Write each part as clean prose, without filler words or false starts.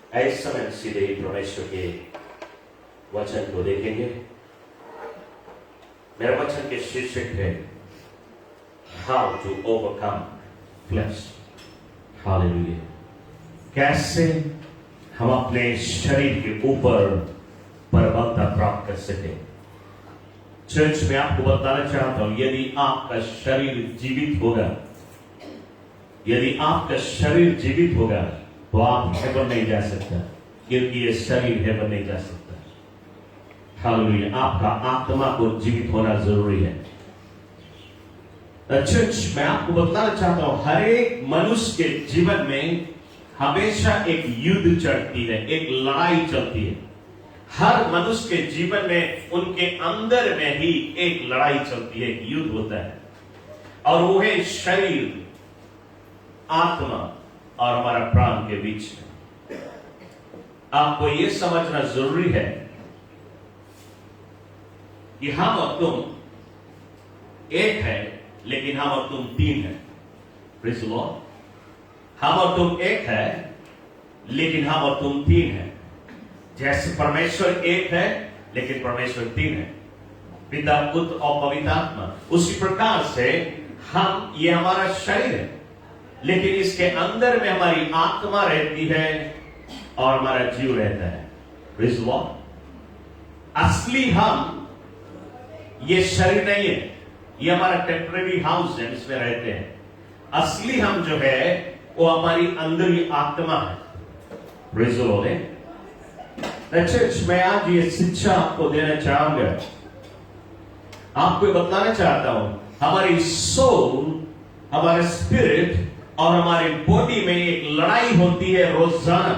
इस समय सीधे ही परमेश्वर के वचन को देखेंगे। मेरा वचन के शीर्षक है how to overcome flesh. Hallelujah. कैसे हम अपने शरीर के ऊपर प्रबलता प्राप्त कर सके। चर्च में आपको बताना चाहता हूं, यदि आपका शरीर जीवित होगा, यदि आपका शरीर जीवित होगा तो आप हेवन नहीं जा सकता, क्योंकि ये शरीर हेवन नहीं जा सकता। हालेलुया। आपका आत्मा को जीवित होना जरूरी है। चर्च मैं आपको बताना चाहता हूं, हर एक मनुष्य के जीवन में हमेशा एक युद्ध चलती है, एक लड़ाई चलती है। हर मनुष्य के जीवन में उनके अंदर में ही एक लड़ाई चलती है, एक युद्ध होता है, और वो है शरीर, आत्मा और हमारा प्राण के बीच में। आपको यह समझना जरूरी है कि हम और तुम एक है, लेकिन हम और तुम तीन है। Praise the Lord. हम और तुम एक है, लेकिन हम और तुम तीन है। जैसे परमेश्वर एक है, लेकिन परमेश्वर तीन है, पिता, पुत्र और पवित्र आत्मा। उसी प्रकार से ये हमारा शरीर है, लेकिन इसके अंदर में हमारी आत्मा रहती है और हमारा जीव रहता है। Praise the Lord. असली हम ये शरीर नहीं है, ये हमारा टेम्परेरी हाउस है, इसमें रहते हैं। असली हम जो है वो हमारी अंदर आत्मा है। Praise the Lord. चर्च मैं आज ये शिक्षा आपको देना चाहूंगा, आपको बताना चाहता हूं, हमारी सोल, हमारा स्पिरिट और हमारी बॉडी में एक लड़ाई होती है रोजाना,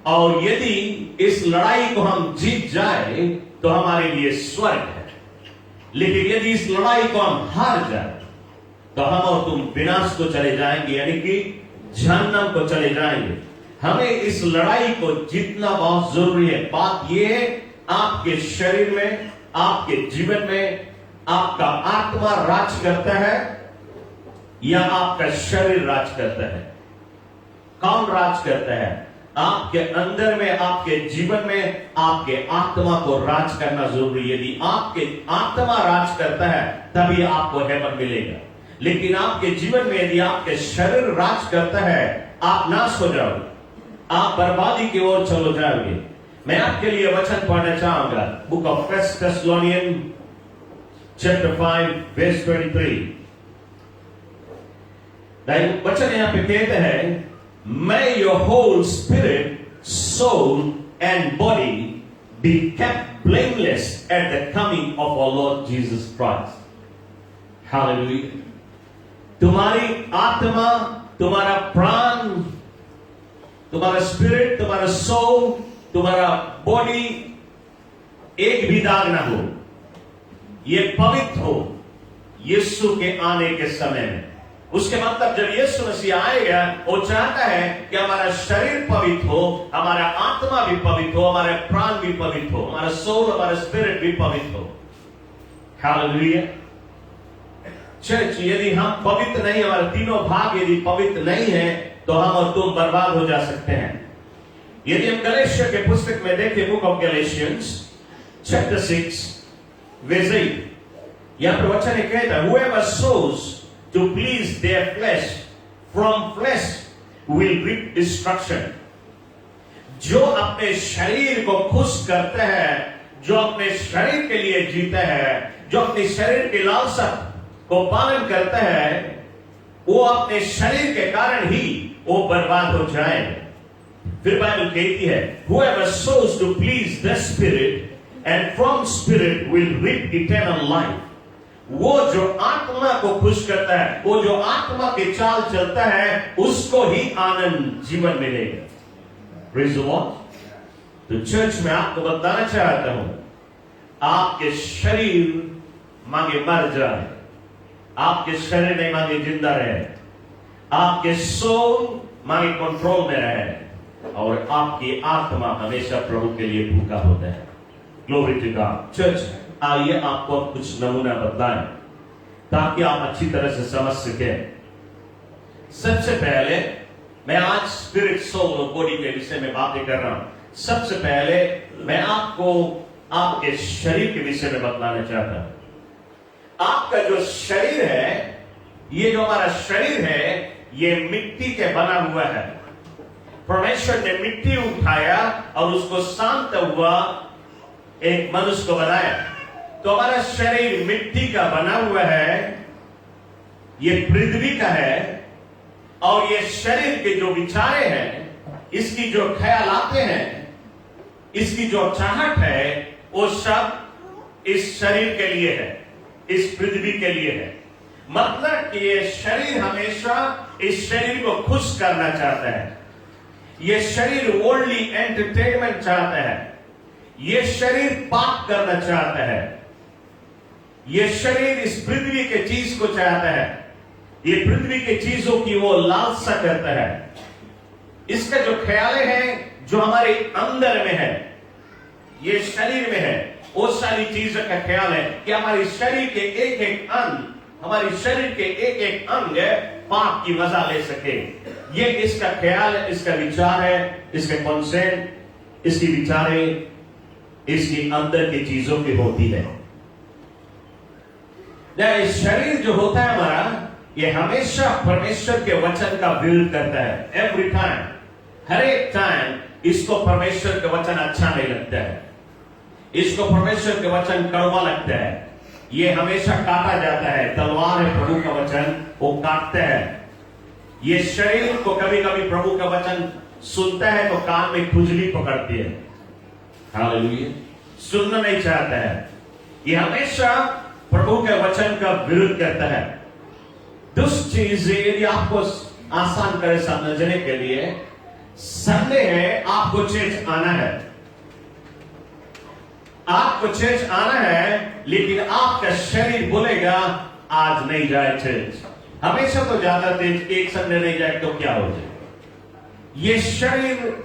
और यदि इस लड़ाई को हम जीत जाए तो हमारे लिए स्वर्ग है, लेकिन यदि इस लड़ाई को हम हार जाए तो हम और तुम विनाश को चले जाएंगे, यानी कि जहन्नम को चले जाएंगे। हमें इस लड़ाई को जीतना बहुत जरूरी है। बात यह है, आपके शरीर में, आपके जीवन में आपका आत्मा राज करता है या आपका शरीर राज करता है? कौन राज करता है? आपके अंदर में, आपके जीवन में आपके आत्मा को राज करना जरूरी है। यदि आपके आत्मा राज करता है तभी आपको हेवन मिलेगा, लेकिन आपके जीवन में यदि आपके शरीर राज करता है, आप नाश हो जाओगे, आप बर्बादी की ओर चलो जाओगे। मैं आपके लिए वचन पढ़ना चाहूंगा, book of 1 Thessalonians chapter 5 verse 23। वचन यहां पे कहते हैं, may your whole spirit, soul and body be kept blameless at the coming of our Lord Jesus Christ। Hallelujah। तुम्हारी आत्मा, तुम्हारा प्राण, तुम्हारा स्पिरिट, तुम्हारा सोल, तुम्हारा बॉडी एक भी दाग ना हो, ये पवित्र हो यीशु के आने के समय में। उसके मतलब जब यीशु मसीह आएगा, वो चाहता है कि हमारा शरीर पवित्र हो, हमारा आत्मा भी पवित्र हो, हमारे प्राण भी पवित्र हो, हमारा सोल, हमारा स्पिरिट भी पवित्र हो। हालेलुया। चर्च, यदि हम पवित्र नहीं, हमारे तीनों भाग यदि पवित्र नहीं है तो हम और तुम बर्बाद हो जा सकते हैं। यदि हम गलेशिया के पुस्तक में देखें, book of Galatians chapter 6 verse 8, यहां पर वचन कहता है, whoever sows to please their flesh, from flesh will reap destruction। जो अपने शरीर को खुश करता है, जो अपने शरीर के लिए जीता है, जो अपने शरीर की लालसा को पालन करता है, वो अपने शरीर के कारण ही वो बर्बाद हो जाए। फिर बाइबल कहती है, whoever sows to please the spirit and from spirit will reap eternal life। वो जो आत्मा को खुश करता है, वो जो आत्मा के चाल चलता है, उसको ही आनंद जीवन मिलेगा। Praise the Lord. तो चर्च में आपको बताना चाहता हूं, आपके शरीर मांगे मर जाए, आपके शरीर नहीं मांगे जिंदा रहे, आपके सोल मांगे कंट्रोल में रहे, और आपकी आत्मा हमेशा प्रभु के लिए भूखा होता है। Glory to God. चर्च, आइए आपको कुछ नमूना बताएं ताकि आप अच्छी तरह से समझ सके। सबसे पहले मैं आज स्पिरिट, सोल और बॉडी के विषय में बातें कर रहा हूं। सबसे पहले मैं आपको आपके शरीर के विषय में बतलाना चाहता हूं। आपका जो शरीर है, ये जो हमारा शरीर है, ये मिट्टी के बना हुआ है। परमेश्वर ने मिट्टी उठाया और उसको शांत हुआ एक मनुष्य को बनाया। तो हमारा शरीर मिट्टी का बना हुआ है, ये पृथ्वी का है, और ये शरीर के जो विचारे हैं, इसकी जो ख्यालाते हैं, इसकी जो चाहत है, वो सब इस शरीर के लिए है, इस पृथ्वी के लिए है। मतलब कि ये शरीर हमेशा इस शरीर को खुश करना चाहता है। ये शरीर वर्ल्डली एंटरटेनमेंट चाहता है। ये शरीर पाप करना चाहता है। ये शरीर इस पृथ्वी के चीज को चाहता है। ये पृथ्वी के चीजों की वो लालसा करता है। इसका जो ख्याल है, जो हमारे अंदर में है, ये शरीर में है, वो सारी चीजों का ख्याल है कि हमारे शरीर के एक एक अंग, हमारे शरीर के एक एक अंग पाप की मजा ले सके। ये इसका ख्याल है, इसका विचार है, इसके कॉन्सेप्ट, इसकी विचारें इसकी अंदर की चीजों की होती है। ये शरीर जो होता है हमारा, ये हमेशा परमेश्वर के वचन का विरोध करता है। एवरी टाइम, हर एक टाइम इसको परमेश्वर के वचन अच्छा नहीं लगता है। इसको परमेश्वर के वचन कड़वा लगता है। ये हमेशा काटा जाता है। तलवार है प्रभु का वचन, वो काटता है। ये शरीर को कभी कभी प्रभु का वचन सुनता है तो कान में खुजली पकड़ती है। हालेलुया, सुनना नहीं चाहता है। ये हमेशा प्रभु के वचन का विरोध करता है। दुष्ट चीज यदि आपको आसान करे समझने के लिए, संडे है, आपको चर्च आना है, आपको चर्च आना है, लेकिन आपका शरीर बोलेगा आज नहीं जाए चर्च। हमेशा तो जाता थे, एक संडे नहीं जाए तो क्या हो जाए। ये शरीर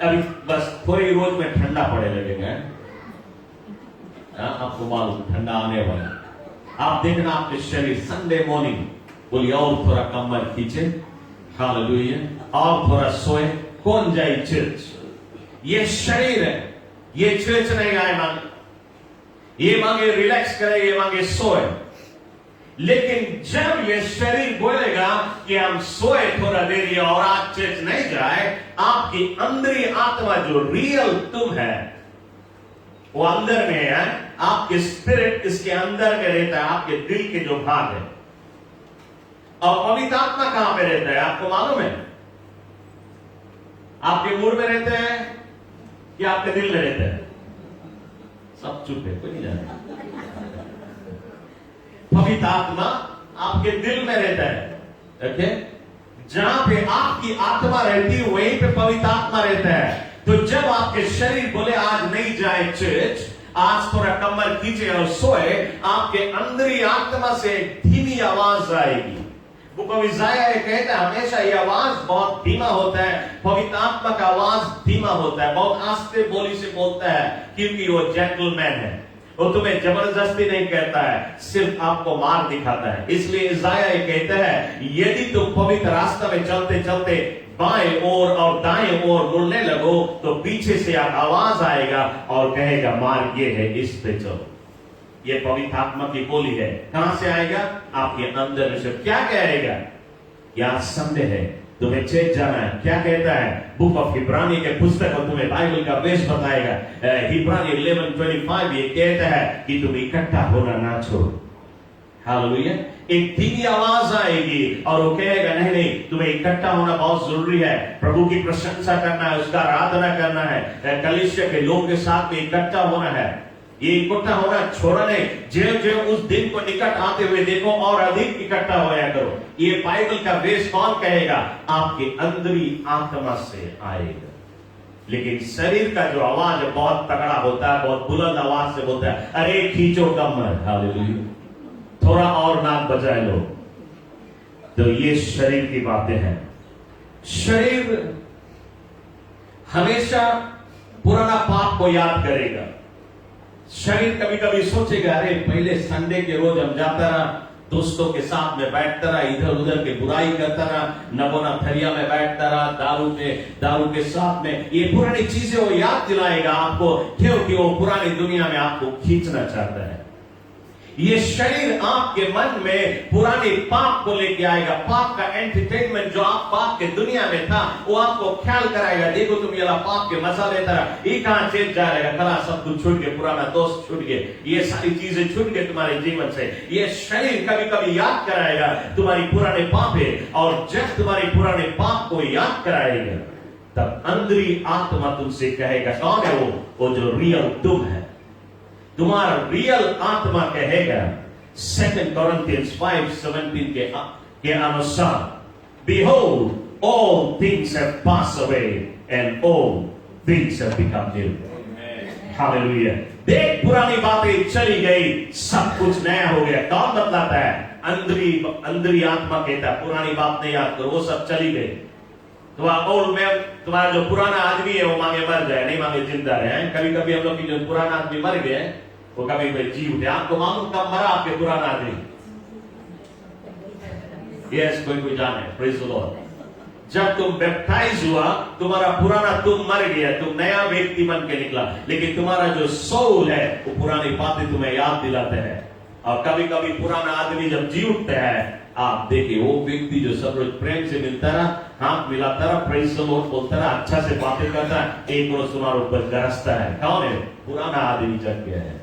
अभी बस थोड़ी रोज में ठंडा पड़े लगेगा। आपको मालूम ठंडा आने वाला, आप देखना आपके शरीर संडे मॉर्निंग बोलिए और थोड़ा कमर खींचे, हालेलुया, और थोड़ा सोए, कौन जाए चर्च। ये शरीर है, ये चर्च नहीं आए मांगे, ये मांगे रिलैक्स करे, ये मांगे सोए। लेकिन जब ये शरीर बोलेगा कि हम सोए थोड़ा देर और आज चर्च नहीं जाए, आपकी अंदरी आत्मा जो रियल तुम है वो अंदर में है। आपके स्पिरिट इसके अंदर में रहता है, आपके दिल के जो भाग है। और पवित्र आत्मा कहां पे रहता है आपको मालूम है? आपके मुंह में रहते हैं या आपके दिल में रहते हैं? सब चुप है, कोई नहीं जानता। पवित्र आत्मा आपके दिल में रहता है। ओके, जहां पे आपकी आत्मा रहती है वहीं पे पवित्र आत्मा रहता है। तो जब आपके शरीर बोले आज नहीं जाए चर्च, आज थोड़ा कमर खींचे और सोए, आपके अंदरी आत्मा से एक धीमी आवाज आएगी। बुक ऑफ इज़ाया कहता है हमेशा ये आवाज बहुत धीमा होता है। पवित्र आत्मा का आवाज धीमा होता है, बहुत आस्ते बोली से बोलता है, क्योंकि वो जेंटलमैन है। वो तुम्हें जबरदस्ती नहीं कहता है, सिर्फ आपको मार दिखाता है। इसलिए इज़ाया कहता है यदि तुम पवित्र रास्ते में चलते चलते बाएं ओर और दाएं ओर मुड़ने लगो तो पीछे से आवाज आएगा और कहेगा मार्ग ये है, इस पे चलो। ये पवित्र आत्मा की बोली है। कहां से आएगा? आपके अंदर में से। क्या कहेगा? यहां संडे है, तुम्हें चर्च जाना है। क्या कहता है? बुक ऑफ इब्रानी के पुस्तक और तुम्हें बाइबल का बेस बताएगा। इब्रानी 11:25 ये कहता है कि तुम इकट्ठा होना ना छोड़ो। हालेलुया। एक धीमी आवाज आएगी और वो कहेगा नहीं नहीं, तुम्हें इकट्ठा होना बहुत जरूरी है। प्रभु की प्रशंसा करना है, उसका आराधना करना है, कलीसिया के लोगों के साथ में इकट्ठा होना है। ये इकट्ठा होना छोड़ा नहीं। जो उस दिन को निकट आते हुए देखो और अधिक इकट्ठा होया करो। ये बाइबल का बेस कौन कहेगा? आपके अंदरी आत्मा से आएगा। लेकिन शरीर का जो आवाज है बहुत तगड़ा होता है, बहुत बुलंद आवाज से बोलता है, अरे खींचो कमर, हालेलुया, थोड़ा और नाक बजाए लो। तो ये शरीर की बातें हैं। शरीर हमेशा पुराना पाप को याद करेगा। शरीर कभी कभी सोचेगा अरे पहले संडे के रोज हम जाता रहा, दोस्तों के साथ में बैठता रहा, इधर उधर के बुराई करता रहा, नबोना थरिया में बैठता रहा, दारू के साथ में, ये पुरानी चीजें वो याद दिलाएगा आपको, क्योंकि वो पुरानी दुनिया में आपको खींचना चाहता है। ये शरीर आपके मन में पुराने पाप को लेके आएगा, पाप का एंटरटेनमेंट जो आप पाप के दुनिया में था वो आपको ख्याल कराएगा, देखो तुम ये पाप के मजा लेता रहा, ये कहां चेंज जाएगा, कला सब कुछ छूट गए, पुराना दोस्त छूट गए, ये सारी चीजें छूट गए तुम्हारे जीवन से। ये शरीर कभी कभी याद कराएगा तुम्हारी पुराने पाप है, और जब तुम्हारे पुराने पाप को याद कराएगा तब अंदरी आत्मा तुमसे कहेगा, कौन है वो जो रियल तुम है, तुम्हारा रियल आत्मा कहेगा 2 Corinthians 5:17 के अनुसार, Behold, all things have passed away and all things have become new. Hallelujah. देख पुरानी बातें चली गई, सब कुछ नया हो गया। कौन बतलाता है? अंदरी आत्मा कहता है पुरानी बात नहीं याद करो, वो सब चली गई। तुम्हारा जो पुराना आदमी है वो मांगे मर जाए, नहीं मांगे जिंदा रहे। कभी कभी हम लोग की जो पुराना आदमी मर गए वो कभी कभी जी उठे। आपको मालूम कब मरा आपके पुराना आदमी? यस, कोई जाने, प्रेज द लॉर्ड। जब तुम बैप्टाइज हुआ तुम्हारा पुराना तुम मर गया, तुम नया व्यक्ति बन के निकला, लेकिन तुम्हारा जो सोल है वो पुरानी बातें तुम्हें याद दिलाते हैं। और कभी कभी पुराना आदमी जब जी उठता है, आप देखिए वो व्यक्ति जो सब रोज प्रेम से मिलता रहा, हाथ मिलाता रहा, प्रेज द लॉर्ड बोलता रहा, अच्छा से बातें करता है, एक रोज तुम्हारे ऊपर गरजता है। कौन है? पुराना आदमी जग गया है।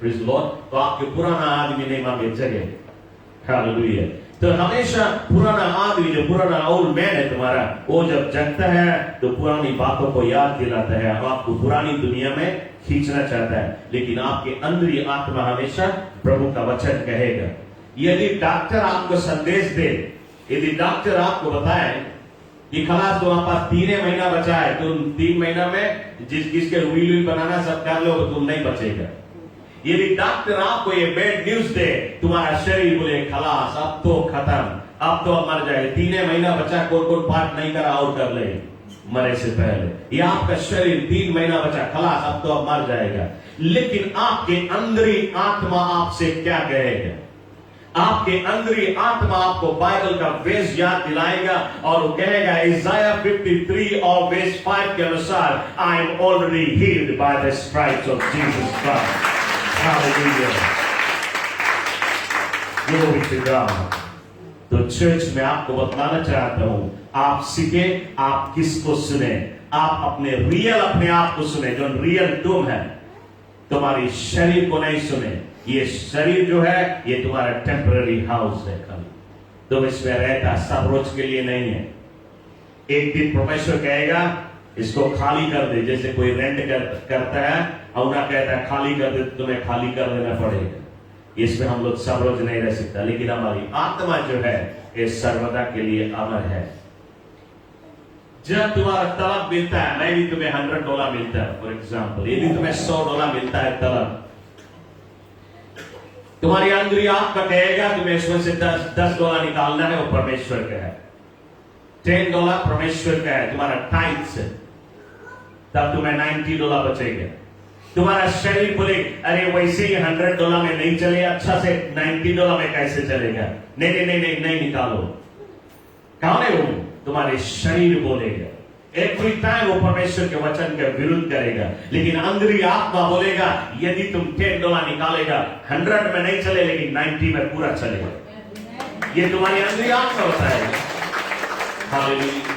Praise the Lord. तो आपके पुराना आदमी नहीं मांगे जगे। हालेलुया। तो हमेशा पुराना आदमी जो पुराना ओल्ड मैन है तुम्हारा, वो जब जगता है तो पुरानी बातों को याद दिलाता है, आपको पुरानी दुनिया में खींचना चाहता है। लेकिन आपके अंदरी आत्मा हमेशा प्रभु का वचन कहेगा। यदि डॉक्टर आपको संदेश दे, यदि डॉक्टर आपको बताए कि खलास तुम्हारे पास 3 महीना बचा है, तुम 3 महीना में जिसके व्हील बनाना सब कर लो, तुम नहीं बचेगा। यदि डॉक्टर आपको ये बैड न्यूज दे, तुम्हारा शरीर बोले खलास अब तो खत्म, अब तो मर जाएगा, 3 महीना बचा, कोई पार्ट नहीं करा और कर ले मरे से पहले, ये आपका शरीर 3 महीना बचा, खलास अब तो अब मर जाएगा। लेकिन आपके अंदरी आत्मा आपसे क्या कहेगा? आपके अंदरी आत्मा आपको बाइबल का वेस याद दिलाएगा और वो कहेगा इज़ाया 53 और वेस 5 के अनुसार, I am already healed by the stripes of Jesus Christ. Hallelujah. Glory to God. तो चर्च में आपको बताना चाहता हूं, आप सीखे, आप किसको सुने? आप अपने आप को सुने, जो रियल तुम है। तुम्हारी शरीर को नहीं सुने। ये शरीर जो है ये तुम्हारा टेम्पररी हाउस है, खाली तुम इसमें रहता, सब रोज के लिए नहीं है। एक दिन प्रोफेसर कहेगा इसको खाली कर दे, जैसे कोई रेंट करता है और ना कहता है खाली कर दे, तुम्हें खाली कर देना पड़ेगा। इसमें हम लोग सब रोज नहीं रह सकता, लेकिन हमारी आत्मा जो है ये सर्वदा के लिए अमर है। जब तुम्हारा तलब मिलता है, मैं भी तुम्हें $100 मिलता है फॉर एग्जाम्पल, यदि तुम्हें $100 मिलता है तलब, तुम्हारी अंदरी आत्मा कहेगा तुम्हें इसमें से $10 निकालना है, वो परमेश्वर का है। $10 परमेश्वर का है, तुम्हारा टाइट से, तब तुम्हें $90 बचेगा। तुम्हारा शरीर बोले अरे वैसे ही $100 में नहीं चले, अच्छा से $90 में कैसे चलेगा? नहीं निकालो। कौन है वो? तुम्हारे शरीर बोलेगा। एवरी टाइम वो परमेश्वर के वचन के विरुद्ध करेगा, लेकिन अंदरी आत्मा बोलेगा यदि तुम $10 निकालेगा, 100 में नहीं चले लेकिन 90 में पूरा चलेगा। ये तुम्हारी अंदरी आत्मा बताएगा। हालेलुया।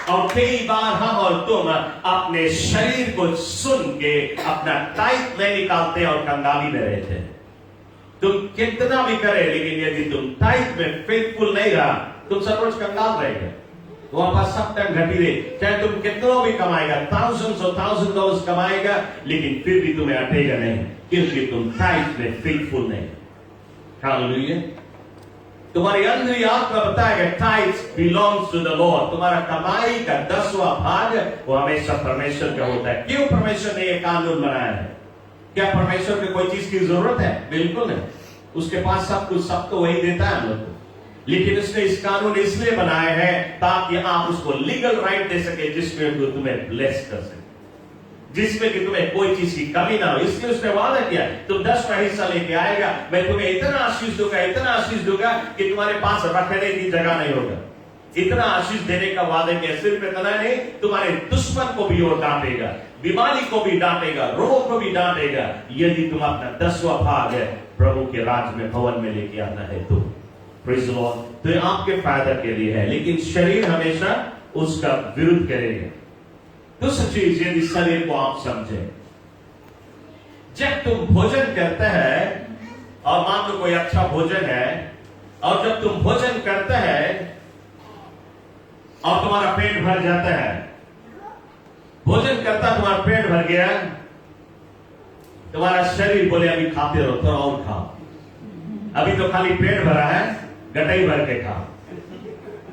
और कई बार हम और तुम अपने शरीर को सुन के अपना टाइट नहीं निकालते और कंगाली में रहते हैं। तुम कितना भी करे, लेकिन यदि तुम टाइट में फेथफुल नहीं रहा, तुम सब रोज कंगाल रहेगा। वहां पास सब टाइम घटी रहे, चाहे तुम कितना भी कमाएगा, $1000 कमाएगा, लेकिन फिर भी तुम्हें अटेगा नहीं, क्योंकि तुम टाइट में फेथफुल नहीं। हालेलुया। तुम्हारी अंदरी आत्मा बताएगा tithes belongs to the Lord. तुम्हारा कमाई का 10वां भाग वो हमेशा परमेश्वर का होता है। क्यों परमेश्वर ने ये कानून बनाया है? क्या परमेश्वर को कोई चीज की जरूरत है? बिल्कुल नहीं। उसके पास सब कुछ, सब तो वही देता है हम लोग को, लेकिन उसने इस कानून इसलिए बनाया है ताकि आप उसको लीगल राइट दे सके, जिसमें वो तुम्हें ब्लेस कर सके। जिसमें कि तुम्हें कोई चीज की कमी ना हो। इसलिए उसने वादा किया, तुम 10वां हिस्सा लेके आएगा, मैं तुम्हें इतना आशीष दूंगा, इतना आशीष दूंगा कि तुम्हारे पास रखने की जगह नहीं होगा। इतना आशीष देने का वादा किया। सिर्फ इतना नहीं, तुम्हारे दुश्मन को भी और डांटेगा, बीमारी को भी डांटेगा, रोग को भी डांटेगा, यदि तुम अपना 10वां भाग है प्रभु के राज में, भवन में लेके आना है तो। Praise the Lord. तो ये आपके फायदा के लिए है, लेकिन शरीर हमेशा उसका विरुद्ध करेगा। दूसरी चीज, यदि शरीर को आप समझें, जब तुम भोजन करते हैं और मान लो कोई अच्छा भोजन है, और जब तुम भोजन करते हैं और तुम्हारा पेट भर जाता है, भोजन करता तुम्हारा पेट भर गया, तुम्हारा शरीर बोले अभी खाते रहो, थोड़ा और खाओ, अभी तो खाली पेट भरा है, गटाई भर के खाओ।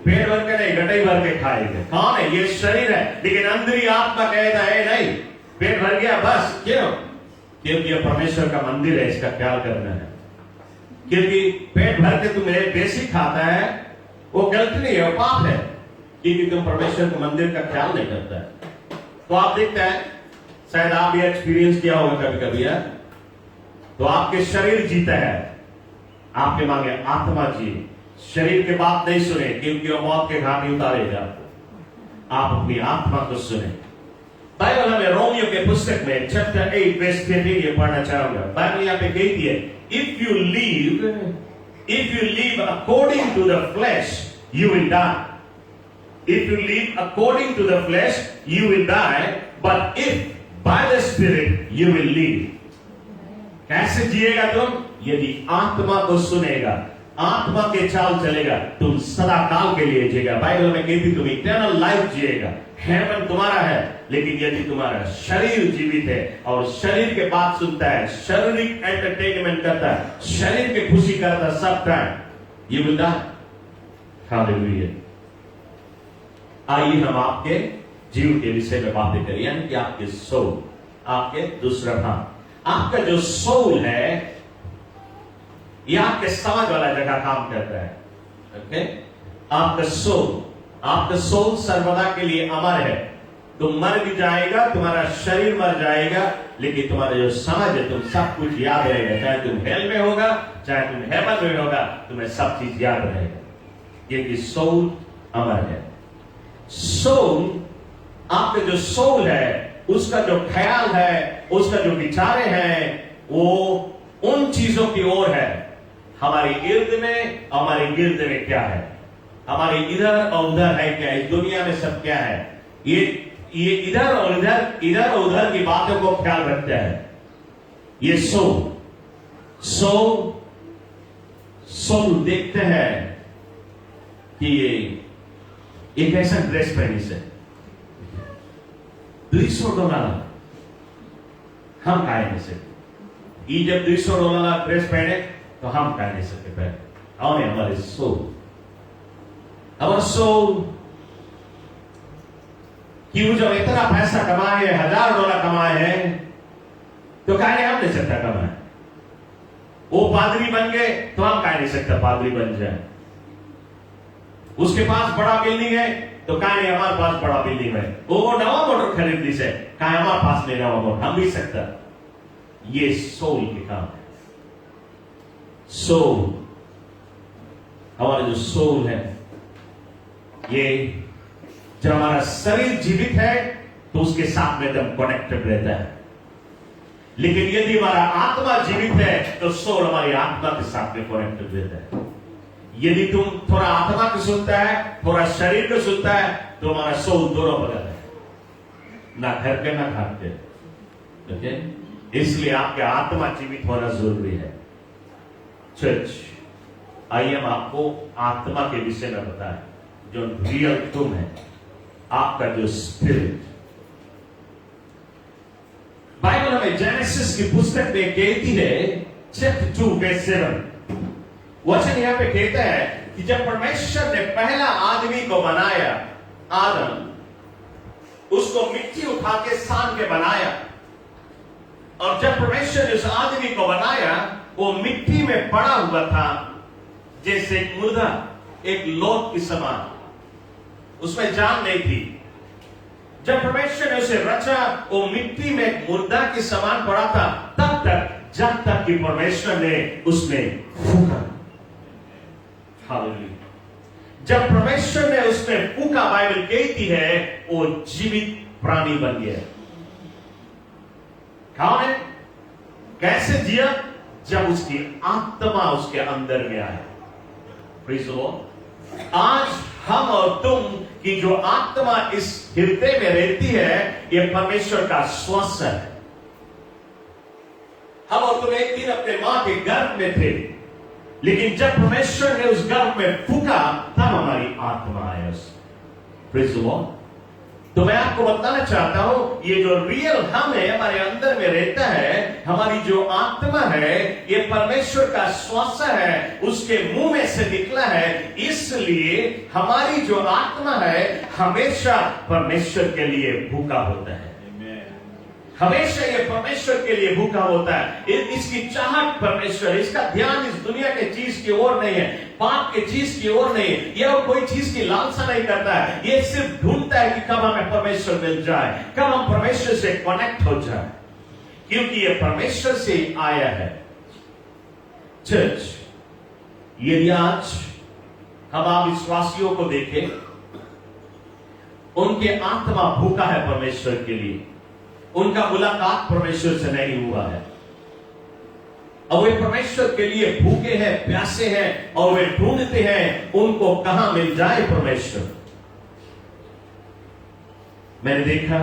पेट भर के नहीं, गटाई भर के खाएंगे। कौन है? ये शरीर है। लेकिन अंदरी आत्मा कहता है नहीं, पेट भर गया बस। क्यों? क्योंकि ये परमेश्वर का मंदिर है, इसका ख्याल करना है। क्योंकि पेट भर के तुम बेसी खाता है, वो गलती नहीं है, वो पाप है, क्योंकि तुम परमेश्वर के मंदिर का ख्याल नहीं करता है। तो आप देखते हैं, शायद आप ये एक्सपीरियंस किया होगा कभी कभी है, तो आपके शरीर जीता है, आपके मांगे आत्मा जी। शरीर के बात नहीं सुने, क्योंकि वो मौत के घाटी उतारेगा। आप अपनी आत्मा को सुने। बाइबल हमें रोमियो के पुस्तक में चैप्टर 8 वर्स 13 ये पढ़ना चाहूंगा। बाइबल यहां पे कहती है, if you live according to the flesh you will die. If you live according to the flesh you will die, but if by the spirit you will live. कैसे जिएगा तुम? यदि आत्मा को सुनेगा, आत्मा के चाल चलेगा, तुम सदा काल के लिए जिएगा। बाइबल में कहती तुम इटर्नल लाइफ जिएगा, हेवन तुम्हारा है। लेकिन यदि तुम्हारा शरीर जीवित है और शरीर के बात सुनता है, शारीरिक एंटरटेनमेंट करता है, शरीर की खुशी करता है सब time, you will die. Hallelujah. आइए हम आपके जीव के विषय में बातें करें, यानी कि आपके सोल, आपके दूसरा भाग। आपका जो सोल है ये आपके समझ वाला जगह काम करता है। ओके? आपका सोल सर्वदा के लिए अमर है। तुम मर भी जाएगा, तुम्हारा शरीर मर जाएगा, लेकिन तुम्हारा जो समझ है, तुम सब कुछ याद रहेगा। चाहे तुम हेल में होगा, चाहे तुम हेवन में होगा, तुम्हें सब चीज याद रहेगा, क्योंकि सोल अमर है। सोल, आपका जो सोल है, उसका जो ख्याल है, उसका जो विचारे हैं, वो उन चीजों की ओर है। हमारे इर्द में, हमारे गिर्द में क्या है, हमारे इधर और उधर है क्या, इस दुनिया में सब क्या है, ये इधर और उधर की बातों को ख्याल रखता है। ये सोल देखते हैं कि ये कैसा ड्रेस पहनी से $200 हम खाए नहीं सकते। ये जब $200 ड्रेस पहने तो हम कह नहीं सकते पहले। और हमारे सोल कि वो जब इतना पैसा कमाए, $1000 कमाए हैं, तो कहने हम नहीं सकता कमाए। वो पादरी बन गए तो हम कह नहीं सकता पादरी बन जाए। उसके पास बड़ा बिल्डिंग है तो कहने हमारे पास बड़ा बिल्डिंग है। वो नवा मोटर खरीदने से कहे हमारे पास नहीं नवा मोटर, हम भी सकता। ये सोल के काम है। सोल, हमारा जो सोल है, ये जब हमारा शरीर जीवित है तो उसके साथ में एकदम कनेक्टेड रहता है। लेकिन यदि हमारा आत्मा जीवित है तो सोल हमारी आत्मा के साथ में कनेक्टेड रहता है। यदि तुम थोड़ा आत्मा को सुनता है, थोड़ा शरीर को सुनता है, तो हमारा सोल दोनों बदल है, ना घर के ना घर के। ओके? इसलिए आपके आत्मा जीवित होना जरूरी है। चर्च, आइए हम आपको आत्मा के विषय में बताएं, जो रियल तुम है, आपका जो स्पिरिट। बाइबल हमें जेनेसिस की पुस्तक में कहती है, चैप्टर 2 वर्स 7, वचन यहां पे कहता है कि जब परमेश्वर ने पहला आदमी को बनाया, आदम, उसको मिट्टी उठा के सान के बनाया। और जब परमेश्वर ने उस आदमी को बनाया, वो मिट्टी में पड़ा हुआ था जैसे एक मुर्दा, एक लोथ की समान, उसमें जान नहीं थी। जब परमेश्वर ने उसे रचा, वो मिट्टी में एक मुर्दा के समान पड़ा था, तब तक जब तक कि परमेश्वर ने उसमें फूका। हालेलुया। जब परमेश्वर ने उसमें फूका, बाइबल कहती है वो जीवित प्राणी बन गया। कौन है? कैसे जिया? जब उसकी आत्मा उसके अंदर में आया। Praise the Lord. आज हम और तुम की जो आत्मा इस हृदय में रहती है, यह परमेश्वर का स्वास्थ्य है। हम और तुम एक दिन अपने मां के गर्भ में थे, लेकिन जब परमेश्वर ने उस गर्भ में फूका, तब हमारी आत्मा आया। Praise the Lord. तो मैं आपको बताना चाहता हूं, ये जो रियल हम है, हमारे अंदर में रहता है, हमारी जो आत्मा है, ये परमेश्वर का स्वास्थ्य है, उसके मुंह में से निकला है। इसलिए हमारी जो आत्मा है हमेशा परमेश्वर के लिए भूखा होता है। हमेशा ये परमेश्वर के लिए भूखा होता है। इसकी चाहत परमेश्वर, इसका ध्यान इस दुनिया के चीज की ओर नहीं है, पाप के चीज की ओर नहीं है, यह कोई चीज की लालसा नहीं करता है। ये सिर्फ ढूंढता है कि कब हमें परमेश्वर मिल जाए, कब हम परमेश्वर से कनेक्ट हो जाए, क्योंकि ये परमेश्वर से आया है। चर्च, यदि आज हम आप विश्वासियों को देखें, उनके आत्मा भूखा है परमेश्वर के लिए, उनका मुलाकात परमेश्वर से नहीं हुआ है, और वे परमेश्वर के लिए भूखे हैं, प्यासे हैं, और वे ढूंढते हैं उनको कहां मिल जाए परमेश्वर। मैंने देखा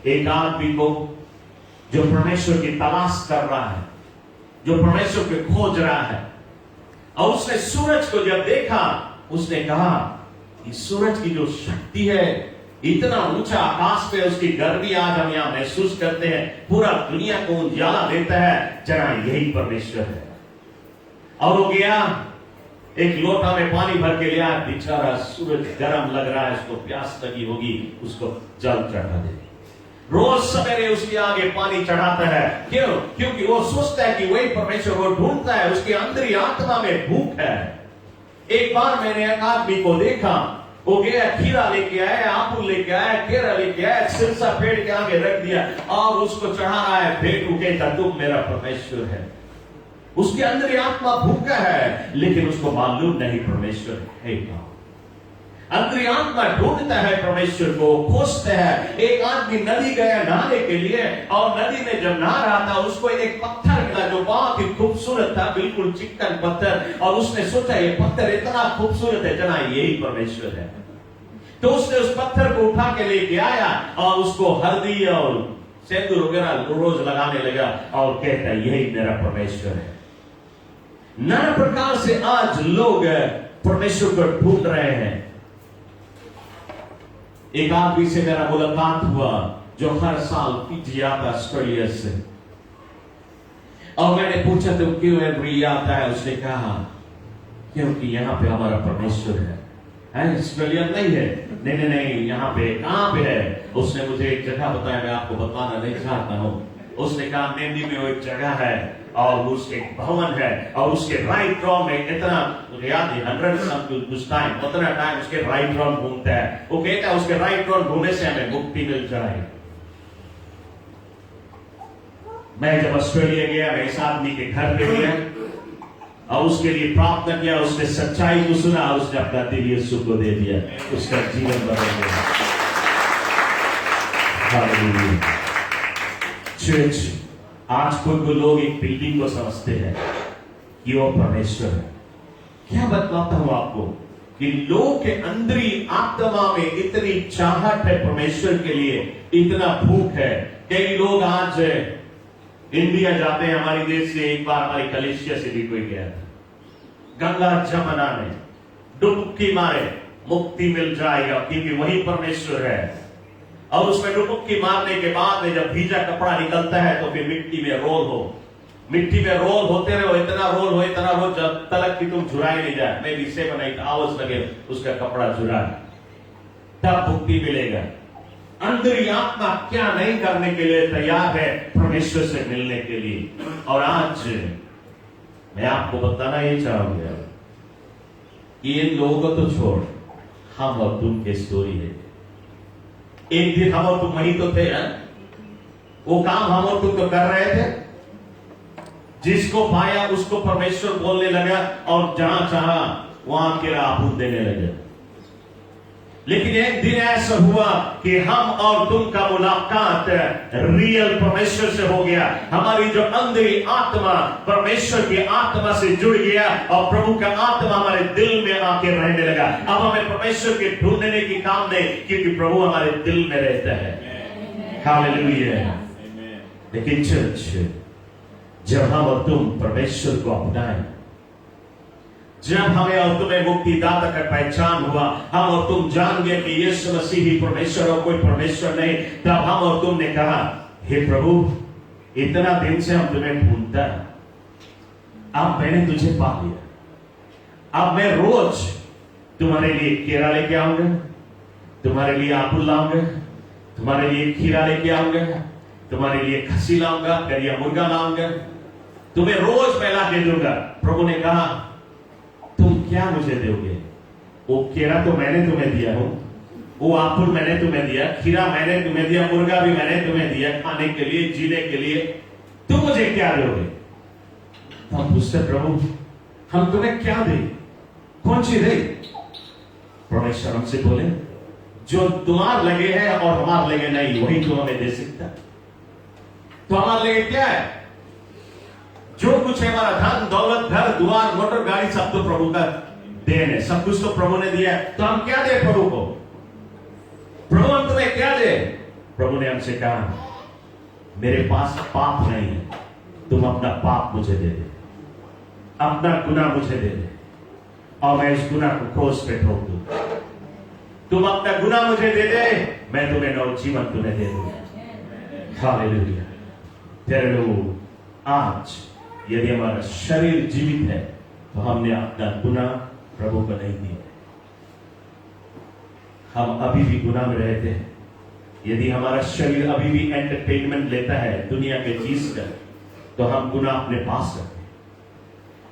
एक आदमी को जो परमेश्वर की तलाश कर रहा है, जो परमेश्वर को खोज रहा है, और उसने सूरज को जब देखा, उसने कहा कि सूरज की जो शक्ति है, इतना ऊंचा आकाश पे उसकी गर्मी आज हम यहां महसूस करते हैं, पूरा दुनिया को उजाला देता है, जना यही परमेश्वर है। और वो गया, एक लोटा में पानी भर के लिया, बेचारा सूरज गर्म लग रहा है, उसको प्यास लगी होगी, उसको जल चढ़ा दे। रोज सवेरे उसके आगे पानी चढ़ाता है। क्यों? क्योंकि वो सोचता है कि वही परमेश्वर, वो ढूंढता है, उसके अंदर आत्मा में भूख है। एक बार मैंने एक आदमी को देखा, वो गया, खीरा लेके आया, आपूल लेके आया, केरा लेके आया, सिरसा पेड़ के आगे रख दिया और उसको चढ़ा रहा है। भेंट कहता, तुम मेरा परमेश्वर है। उसके अंदर आत्मा भूखा है, लेकिन उसको मालूम नहीं परमेश्वर है क्या। अंदर आत्मा ढूंढता है परमेश्वर को, खोजता है। एक आदमी नदी गया नहाने के लिए, और नदी में जब नहा रहा था, उसको एक पत्थर मिला जो बहुत ही खूबसूरत था, बिल्कुल चिकन पत्थर, और उसने सोचा ये पत्थर इतना खूबसूरत है, जना यही परमेश्वर है। तो उसने उस पत्थर को उठा के लेके आया और उसको हल्दी और सिंदूर वगैरह रोज लगाने लगा, और कहता है यही मेरा परमेश्वर है। नाना प्रकार से आज लोग परमेश्वर को ढूंढ रहे हैं। एक आदमी से मेरा मुलाकात हुआ जो हर साल फिजी आता ऑस्ट्रेलिया से, और मैंने पूछा तुम क्यों एवरी आता है? उसने कहा क्योंकि यहाँ पे हमारा परमेश्वर है। ऑस्ट्रेलिया नहीं है? नहीं नहीं, यहाँ पे। कहाँ पे है? उसने मुझे एक जगह बताया, मैं आपको बताना नहीं चाहता हूँ। उसने कहा मेहंदी में वो एक जगह है, और उसके भवन है, और उसके राइट रॉन्ग में इतना याद है 100 कुछ टाइम, उतना टाइम उसके राइट रॉन्ग घूमता है। वो कहता है उसके राइट रॉन्ग घूमने से हमें मुक्ति मिल जाए। मैं जब ऑस्ट्रेलिया गया, मैं इस आदमी के घर पे गया और उसके लिए प्रार्थना किया, उसने सच्चाई को सुना, उसने अपना दिल यीशु को दे दिया, उसका जीवन बदल गया। हालेलुया। चर्च, आज कोई लोग एक बिल्डिंग को समझते हैं कि वो परमेश्वर है। क्या बतलाता हूं आपको कि लोग के अंदरी आत्मा में इतनी चाहत है परमेश्वर के लिए, इतना भूख है। कई लोग आज इंडिया जाते हैं, हमारे देश से। एक बार हमारी कलेशिया से भी कोई गया था, गंगा जमुना में डुबकी मारे, मुक्ति मिल जाएगा, क्योंकि वही परमेश्वर है। और उसमें डुबकी मारने के बाद में जब भीजा कपड़ा निकलता है, तो फिर मिट्टी में रोल हो, मिट्टी में रोल होते रहो, इतना रोल हो, इतना रोल, जब तक कि तुम झुराए नहीं जाए। मैं भी 7 8 आवर्स लगे उसका कपड़ा झुराए, तब मुक्ति मिलेगा। अंदर आत्मा क्या नहीं करने के लिए तैयार है परमेश्वर से मिलने के लिए। और आज मैं आपको बताना ही चाहूंगा कि इन लोगों को तो छोड़, हम और तुम की स्टोरी है। एक दिन हम और तुम वहीं तो थे, वो काम हम और तुम तो कर रहे थे। जिसको पाया उसको परमेश्वर बोलने लगा और जहां चाहा वहां के आपूर्ति देने लगे। लेकिन एक दिन ऐसा हुआ कि हम और तुम का मुलाकात रियल परमेश्वर से हो गया। हमारी जो अंदरी आत्मा परमेश्वर की आत्मा से जुड़ गया और प्रभु का आत्मा हमारे दिल में आके रहने लगा। अब हमें परमेश्वर के ढूंढने की काम नहीं, क्योंकि प्रभु हमारे दिल में रहता है। हालेलुया। लेकिन चर्च, जब हम और तुम परमेश्वर को अपनाएं, जब हमें और तुम्हें मुक्तिदाता का पहचान हुआ, हम और तुम जान गए कि यीशु मसीह ही परमेश्वर और कोई परमेश्वर नहीं, तब हम और तुमने कहा, हे प्रभु, इतना दिन से हम तुम्हें ढूंढता है, अब मैंने तुझे पा लिया। अब मैं रोज तुम्हारे लिए केरा लेके आऊंगा, तुम्हारे लिए आपूल लाऊंगा, तुम्हारे लिए खीरा लेके आऊंगा, तुम्हारे लिए खसी लाऊंगा, करिया मुर्गा लाऊंगा, तुम्हें रोज मैं ला के दूंगा। प्रभु ने कहा, तुम क्या मुझे दोगे? वो केरा तो मैंने तुम्हें दिया हूं, वो आपूल मैंने तुम्हें दिया, खीरा मैंने तुम्हें दिया, मुर्गा भी मैंने तुम्हें दिया खाने के लिए, जीने के लिए, तुम मुझे क्या दोगे? तो हम पूछते, प्रभु हम तुम्हें क्या दे, कौन सी दे? परमेश्वर हमसे बोले, जो तुम्हार लगे है और हमार लगे नहीं, वही तुम हमें दे सकता। तो हमारे लिए क्या है? जो कुछ है हमारा धन दौलत, घर द्वार, मोटर गाड़ी, सब तो प्रभु का देन है, सब कुछ तो प्रभु ने दिया। तो हम क्या दे प्रभु को? प्रभु हम तुम्हें क्या दे? प्रभु ने हमसे कहा, मेरे पास पाप नहीं है, तुम अपना पाप मुझे दे दे, अपना गुनाह मुझे दे दे, और मैं इस गुनाह को क्रूस पे ठोक दूं। तुम अपना गुनाह मुझे दे दे, मैं तुम्हें नव जीवन तुम्हें दे दूंगा। हालेलुया। तेरे लोग, आज यदि हमारा शरीर जीवित है तो हमने अपना गुनाह प्रभु को नहीं दिया। हम अभी भी गुनाह में रहते हैं। यदि हमारा शरीर अभी भी एंटरटेनमेंट लेता है दुनिया के चीज का, तो हम गुनाह अपने पास रखते हैं।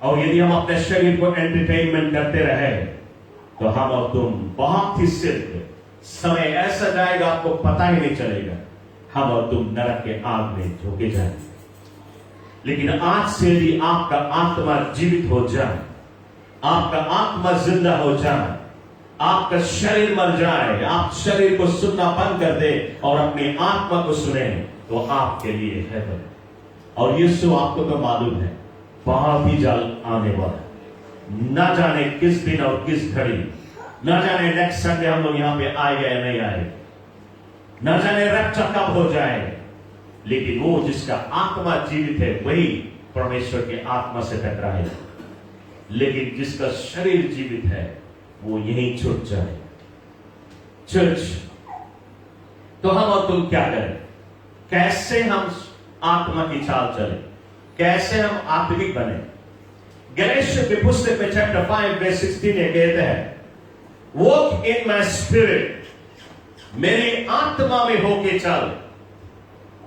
और यदि हम अपने शरीर को एंटरटेनमेंट करते रहे तो हम और तुम बहुत ही सिर्फ समय ऐसा जाएगा आपको पता ही नहीं चलेगा, हम और तुम नरक के आग में झोंके जाएंगे। लेकिन आज से भी आपका आत्मा जीवित हो जाए, आपका आत्मा जिंदा हो जाए, आपका शरीर मर जाए, आप शरीर को सुनना बंद कर दे और अपनी आत्मा को सुने, तो आपके लिए है बने। और यीशु आपको तो मालूम है बहुत ही जल्द आने वाला, ना जाने किस दिन और किस घड़ी, ना जाने नेक्स्ट संडे हम लोग यहां पे आएगा या नहीं आएगा, ना जाने रैप्चर कब हो जाए। लेकिन वो जिसका आत्मा जीवित है वही परमेश्वर के आत्मा से टकराएगा, लेकिन जिसका शरीर जीवित है वो यहीं छूट जाए। चर्च, तो हम और तुम क्या करें? कैसे हम आत्मा की चाल चले, कैसे हम आत्मिक बने? गलेशिया की पुस्तक में चैप्टर 5 वर्स 16 कहते हैं, वॉक इन माय स्पिरिट, मेरी आत्मा में होके चल।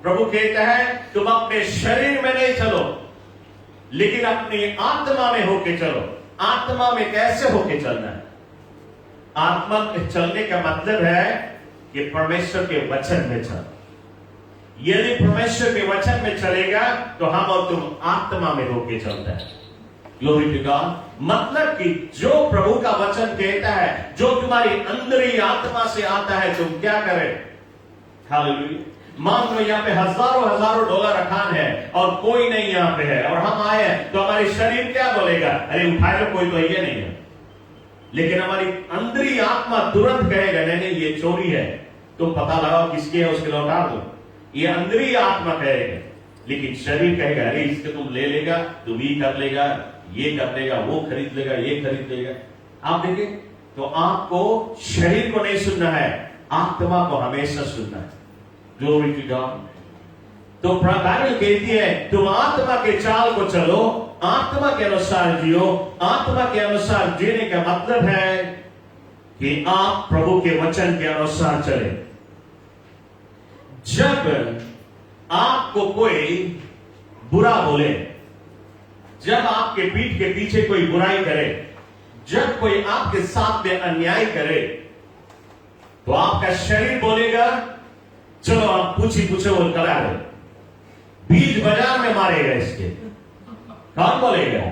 प्रभु कहता है तुम अपने शरीर में नहीं चलो, लेकिन अपनी आत्मा में होके चलो। आत्मा में कैसे होके चलना है? आत्मा में चलने का मतलब है कि परमेश्वर के वचन में चल। यदि परमेश्वर के वचन में चलेगा तो हम और तुम आत्मा में होके चलता है। Glory to God. मतलब कि जो प्रभु का वचन कहता है, जो तुम्हारी अंदरी आत्मा से आता है, तुम क्या करें? हालेलुया। मान लो यहाँ पे हजारों डॉलर अकाउंट है और कोई नहीं यहाँ पे है, और हम आए हैं, तो हमारी शरीर क्या बोलेगा? अरे उठाए लो, कोई तो ये नहीं है। लेकिन हमारी अंदरी आत्मा तुरंत कहेगा, नहीं नहीं ये चोरी है, तुम पता लगाओ किसकी है, उसके लौटा दो। ये अंदरी आत्मा कहेगा। लेकिन शरीर कहेगा, अरे इसके तुम ले लेगा, तुम ही कर लेगा, ये कर लेगा, वो खरीद लेगा, ये खरीद लेगा। आप देखिए, तो आपको शरीर को नहीं सुनना है, आत्मा को हमेशा सुनना है। Glory to God. तो बाइबल कहती है तुम आत्मा के चाल को चलो, आत्मा के अनुसार जियो। आत्मा के अनुसार जीने का मतलब है कि आप प्रभु के वचन के अनुसार चले। जब आपको कोई बुरा बोले, जब आपके पीठ के पीछे कोई बुराई करे, जब कोई आपके साथ में अन्याय करे, तो आपका शरीर बोलेगा चलो आप पूछे वो करा रहे, बीज बाजार में मारेगा इसके। कौन बोलेगा?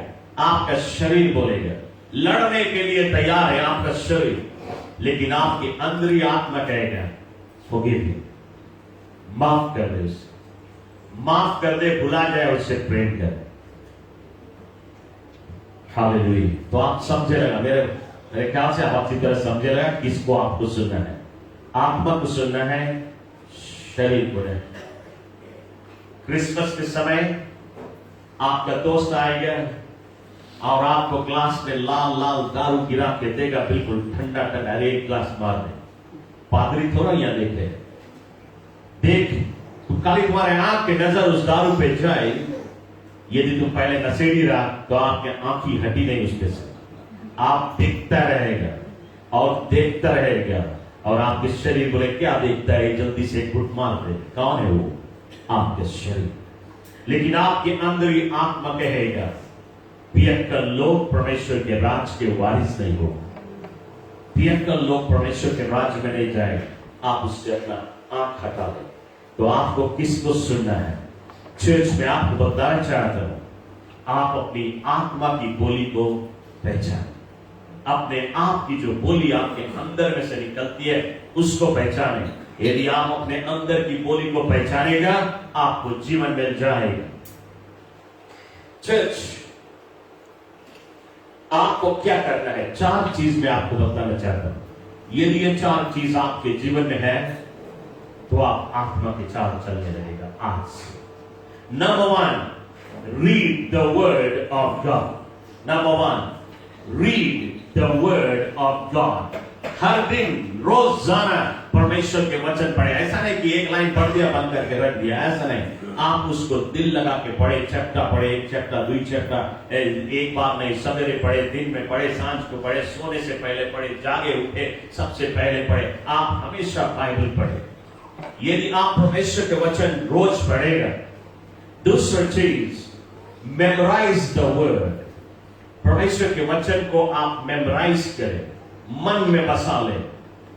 आपका शरीर बोलेगा। लड़ने के लिए तैयार है आपका शरीर, लेकिन आपके अंदर आत्मा कहेगा फॉरगिव हिम, माफ कर दे उसे, माफ कर दे, भुला जाए, उससे प्रेम कर। हालेलुया। तो आप समझे लगा, मेरे ख्याल से आप अच्छी तरह समझे लगा किसको आपको सुनना है। आत्मा को सुनना है, शरीर को नहीं। क्रिसमस के समय आपका दोस्त आएगा और आपको ग्लास में लाल लाल दारू गिरा के देगा, बिल्कुल ठंडा ठंडा, अरे एक ग्लास मार दे। पादरी थोड़ा यहां देखे, देख तो खाली तुम्हारे आंख की नजर उस दारू पे जाए, यदि तुम पहले नशेड़ी रहा तो आपके आंख की हटी नहीं उसके से, आप देखता रहेगा और देखता रहेगा, और आपके शरीर बोले क्या देखता है, जल्दी से घुट मार दे। कौन है वो? आपके शरीर। लेकिन आपके अंदर ही आत्मा कहेगा पियक्कड़ लोग परमेश्वर के राज के वारिस नहीं हो, पियक्कड़ लोग परमेश्वर के राज्य में नहीं जाए। आप उससे अपना आंख हटा दे। तो आपको किसको सुनना है? चर्च में आपको बताना चाहता हूं, आप अपनी आत्मा की बोली को पहचान, अपने आप की जो बोली आपके अंदर में से निकलती है उसको पहचाने। यदि आप अपने अंदर की बोली को पहचानेगा, आपको जीवन मिल जाएगा। चर्च, आपको क्या करना है? 4 चीज मैं आपको बताना चाहता हूं। यदि ये 4 चीज आपके जीवन में है तो आप आत्मा के चाल चलने लगेगा आज से। Number 1, read the word of God. Number 1, read the word of God. हर दिन रोजाना परमेश्वर के वचन पढ़े। ऐसा नहीं कि एक लाइन पढ़ दिया बंद करके रख दिया, ऐसा नहीं। आप उसको दिल लगा के पढ़े, चैप्टर पढ़े, 1 चैप्टर 2 चैप्टर, एक बार नहीं, सवेरे पढ़े, दिन में पढ़े, सांझ को पढ़े, सोने से पहले पढ़े, जागे उठे सबसे पहले पढ़े। आप हमेशा बाइबल पढ़े। यदि आप परमेश्वर के वचन रोज पढ़ेगा। दूसरी चीज, मेमोराइज द वर्ड। परमेश्वर के वचन को आप मेमोराइज करें, मन में बसा ले।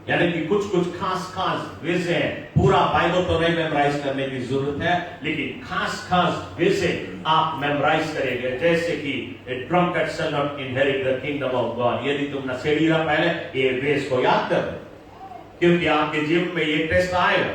यानी कि कुछ खास विषय है, पूरा बाइबल तो नहीं मेमोराइज करने की जरूरत है, लेकिन खास विषय आप मेमोराइज करेंगे। जैसे कि drunkard shall not inherit the kingdom of God. यदि तुम नशेड़ी रहा पहले ये वेश को याद कर, क्योंकि आपके जीवन में ये टेस्ट आएगा,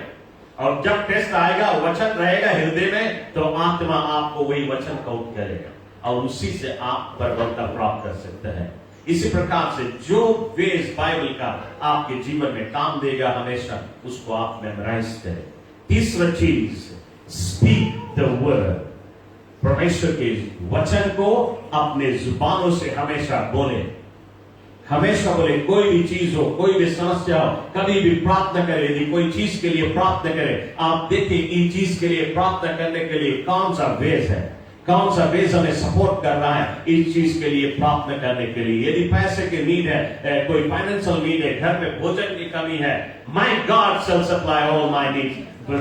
और जब टेस्ट आएगा, वचन रहेगा हृदय में, तो आत्मा आपको वही वचन काउंट करेगा और उसी से आप प्रबलता प्राप्त कर सकते हैं। इसी प्रकार से जो वेज बाइबल का आपके जीवन में काम देगा हमेशा, उसको आप मेमोराइज करें। तीसरा चीज, स्पीक द वर्ड। परमेश्वर के वचन को अपने जुबानों से हमेशा बोले, हमेशा बोले। कोई भी चीज हो, कोई भी समस्या हो, कभी भी प्रार्थना करें। यदि कोई चीज के लिए प्रार्थना करें, आप देखें इस चीज के लिए प्रार्थना करने के लिए कौन सा वेज है, कौन सा वेज हमें सपोर्ट कर रहा है इस चीज के लिए प्रार्थना करने के लिए। यदि पैसे की नीड है, कोई फाइनेंशियल नीड है, घर में भोजन की कमी है, my God shall supply all my needs,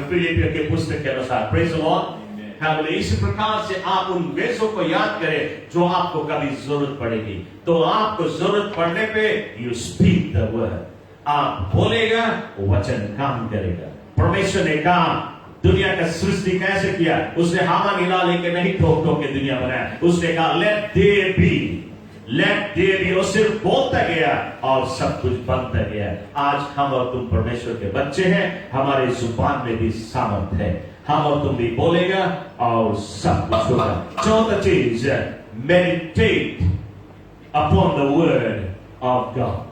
फिलिपियों के पुस्तक के अनुसार। Praise the Lord. इसी प्रकार से आप उन वेजों को याद करें जो आपको कभी जरूरत पड़ेगी। तो आपको जरूरत पड़ने पे यू स्पीक द वर्ड, आप बोलेगा, वचन काम करेगा। परमेश्वर ने कहा दुनिया का सृष्टि कैसे किया? उसने हवा नीला लेके नहीं ठोक ठोक के दुनिया बनाया। उसने कहा let there be, let there be. वो सिर्फ बोलता गया और सब कुछ बनता गया। आज हम और तुम परमेश्वर के बच्चे हैं, हमारे जुबान में भी सामर्थ है, हम और तुम भी बोलेगा और सब कुछ होगा। चौथा चीज, meditate upon the word of God.